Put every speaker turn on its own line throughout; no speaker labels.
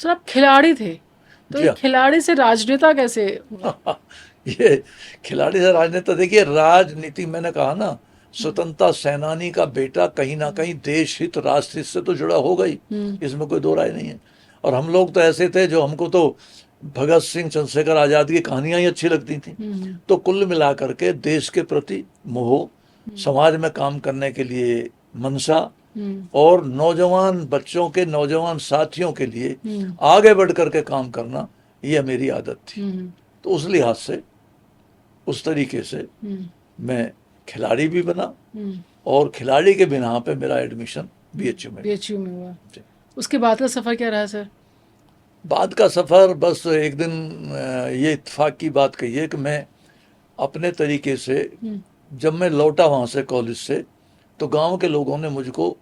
Sir आप खिलाड़ी थे, तो
जी
एक खिलाड़ी से राजनेता कैसे हुए?
हाँ। ये खिलाड़ी से राजनेता, देखिए राजनीति मैंने कहा ना,
हम्म
स्वतंत्रता सेनानी का बेटा कहीं ना कहीं देश हित राष्ट्र हित से तो जुड़ा होगा ही,
हम्म
इसमें कोई दो राय नहीं है। और हम लोग तो ऐसे थे जो, हमको तो भगत सिंह चंद्रशेखर आजाद की कहानियां ही अच्छी लगती थी।
हम्म
तो कुल मिलाकर के देश के प्रति मोह,
हम्म
समाज में काम करने के लिए मंशा,
हम्म
और नौजवान बच्चों के, नौजवान साथियों के लिए
हम्म
आगे बढ़ करके काम करना, ये मेरी आदत थी।
हम्म
तो उस लिहाज से, उस तरीके से
हम्म
मैं खिलाड़ी भी बना,
हम्म
और खिलाड़ी के बिना पे मेरा एडमिशन बीएचयू में
बीएचयू में हुआ।
जी।
उसके बाद का सफर क्या रहा सर?
बाद का सफ़र बस एक दिन ये इत्तेफाक की बात कही है कि मैं अपने तरीके से,
हम्म
जब मैं लौटा वहाँ से कॉलेज से, तो गांव के लोगों ने मुझको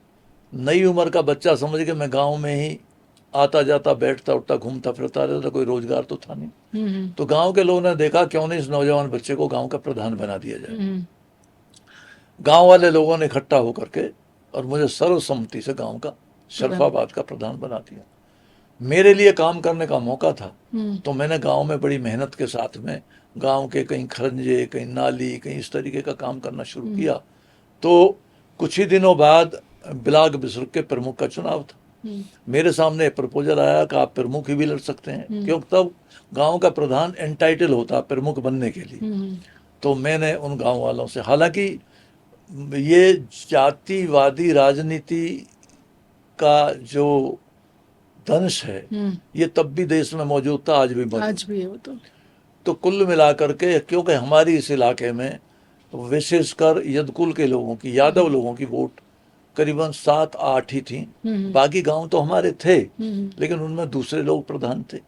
नई उम्र का बच्चा समझ के, मैं गांव में ही आता जाता, बैठता उठता, घूमता फिरता रहता, कोई रोजगार तो था नहीं।
हम्म
तो गांव के लोगों ने देखा, क्यों नहीं इस नौजवान बच्चे को गांव का प्रधान बना दिया जाए।
हम्म
गांव वाले लोगों ने इकट्ठा होकर के और मुझे सर्वसम्मति से गांव का,
प्रधान।
शरफाबाद का प्रधान बना दिया। मेरे लिए काम करने का मौका था।
हम्म
तो मैंने गांव में बड़ी मेहनत के साथ में गांव के कहीं खरंजे, कहीं नाली, कहीं इस तरीके का काम करना शुरू
हम्म
किया। तो कुछ ही दिनों बाद ब्लॉक बिसरुक के प्रमुख का चुनाव था।
हम्म
मेरे सामने एक प्रपोजल आया कि आप प्रमुख ही भी लड़ सकते हैं,
हम्म
क्योंकि तब गांव का प्रधान एंटाइटल होता प्रमुख बनने के लिए।
हम्म
तो मैंने उन गांव वालों से, हालांकि ये जातिवादी राजनीति का जो दंश है,
हम्म
ये तब भी देश में मौजूद था, आज भी मौजूद
आज
है।
भी है वो तो।
तो कुल मिलाकर के, क्योंकि हमारी इस इलाके में विशेषकर यदकुल के लोगों की, यादव
हम्म
लोगों की वोट करीबन 7-8 ही थी।
हम्म
बाकी गांव तो हमारे थे,
हम्म
लेकिन उनमें दूसरे लोग प्रधान थे।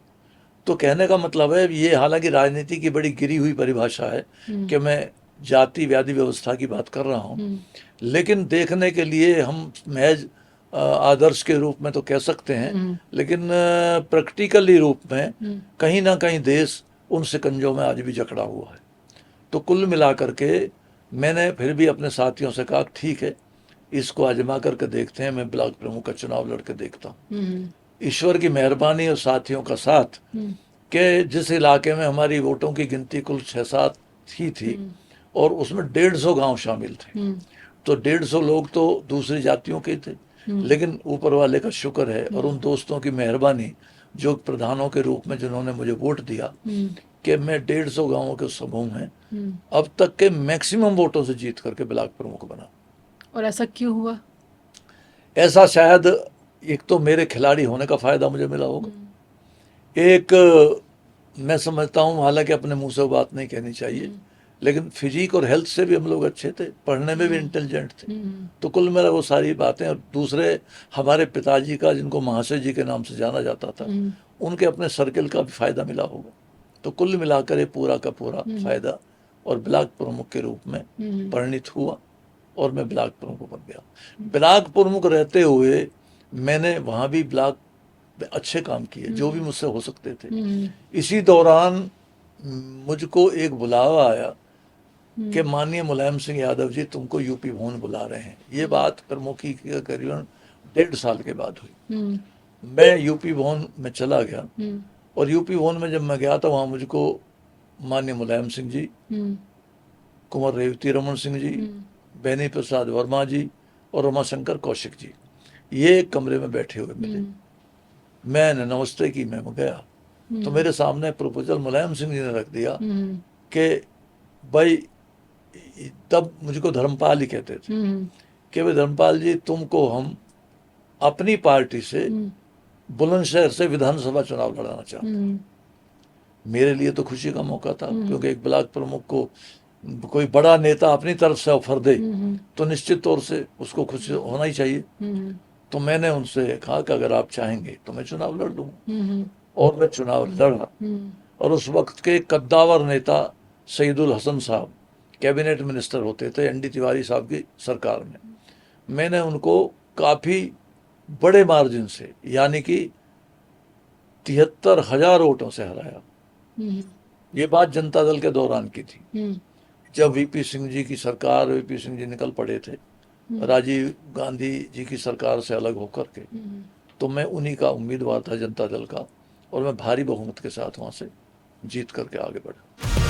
तो कहने का मतलब है, ये हालांकि राजनीति की बड़ी गिरी हुई परिभाषा है
हम्म
कि मैं जाति व्याधि व्यवस्था की बात कर रहा हूँ,
हम्म
लेकिन देखने के लिए हम महज आदर्श के रूप में तो कह सकते हैं,
हम्म
लेकिन प्रैक्टिकली रूप में
हम्म
कहीं ना कहीं देश उन शिकंजों में आज भी जकड़ा हुआ है। तो कुल मिलाकर के मैंने फिर भी अपने साथियों से कहा, ठीक है, इसको आजमा करके देखते हैं, मैं ब्लॉक प्रमुख का चुनाव लड़के देखता हूँ।
हम्म
ईश्वर की मेहरबानी और साथियों का साथ,
हम्म
कि जिस इलाके में हमारी वोटों की गिनती कुल 6-7 ही थी,
हम्म
और उसमें 150 गांव शामिल थे।
हम्म
तो 150 लोग तो दूसरी जातियों के थे,
हम्म
लेकिन ऊपर वाले का शुक्र है और
हम्म
उन दोस्तों की मेहरबानी, जो प्रधानों के रूप में जिन्होंने मुझे वोट दिया,
हम्म
कि मैं 150 गांवों के समूह में
हम्म।
अब तक के मैक्सिमम वोटों से जीत करके ब्लॉक प्रमुख बना।
और ऐसा क्यों हुआ?
ऐसा शायद, एक तो मेरे खिलाड़ी होने का फायदा मुझे मिला होगा।
हम्म
एक, मैं समझता हूँ, हालांकि अपने मुंह से वो बात नहीं कहनी चाहिए,
हम्म
लेकिन फिजिक और हेल्थ से भी हम लोग अच्छे थे, पढ़ने में भी
हम्म
इंटेलिजेंट थे।
हम्म
तो कुल मेरा वो सारी बातें, और दूसरे हमारे पिताजी का, जिनको महाशय जी के नाम से जाना जाता था,
हम्म
उनके अपने सर्किल का भी फायदा मिला होगा। तो कुल मिलाकर ये पूरा का पूरा
हम्म
फायदा, और ब्लॉक प्रमुख के रूप में
हम्म
परिणित हुआ, और मैं ब्लॉक प्रमुख बन गया। ब्लॉक प्रमुख रहते हुए मैंने वहाँ भी ब्लॉक में अच्छे काम किए, जो भी
हम्म
मुझसे हो सकते थे।
हम्म
इसी दौरान मुझको एक बुलावा आया कि
हम्म
माननीय मुलायम सिंह यादव जी तुमको यूपी भवन बुला रहे हैं। ये
हम्म
बात प्रमुखी के करीबन 1.5 साल के बाद हुई।
हम्म
मैं यूपी भवन में चला गया,
हम्म
और यूपी भवन में जब मैं गया तो वहाँ मुझको माननीय मुलायम सिंह जी,
हम्म
कुंवर रेवती रमन सिंह जी,
हम्म
बेनी प्रसाद वर्मा जी, और रमाशंकर कौशिक जी, ये एक कमरे में बैठे हुए मिले।
हम्म
मैंने नमस्ते की, मैं गया, तो
हम्म
मेरे सामने प्रपोजल मुलायम सिंह जी ने रख दिया
हम्म
कि भाई, तब मुझको धर्मपाल ही कहते थे,
हम्म
कि भाई धर्मपाल जी, तुमको हम अपनी पार्टी से
हम्म
बुलंदशहर से विधानसभा चुनाव लड़ाना चाहते हैं।
हम्म
मेरे लिए तो खुशी का मौका था,
हम्म
क्योंकि एक ब्लॉक प्रमुख को कोई बड़ा नेता अपनी तरफ से ऑफर दे,
हम्म
तो निश्चित तौर से उसको खुशी होना ही चाहिए।
हम्म
तो मैंने उनसे कहा कि अगर आप चाहेंगे तो मैं चुनाव लड़ लूँगा,
हम्म
और मैं चुनाव लड़ा।
हम्म
और उस वक्त के कद्दावर नेता सईदुल हसन साहब कैबिनेट मिनिस्टर होते थे एनडी तिवारी साहब की सरकार में। मैंने उनको काफ़ी बड़े मार्जिन से, यानी कि 73,000 वोटों से हराया।
हम्म
ये बात जनता दल के दौरान की थी,
हम्म
जब वीपी सिंह जी की सरकार, वीपी सिंह जी निकल पड़े थे
हम्म
राजीव गांधी जी की सरकार से अलग होकर के।
हम्म
तो मैं उन्हीं का उम्मीदवार था जनता दल का, और मैं भारी बहुमत के साथ वहाँ से जीत करके आगे बढ़ा।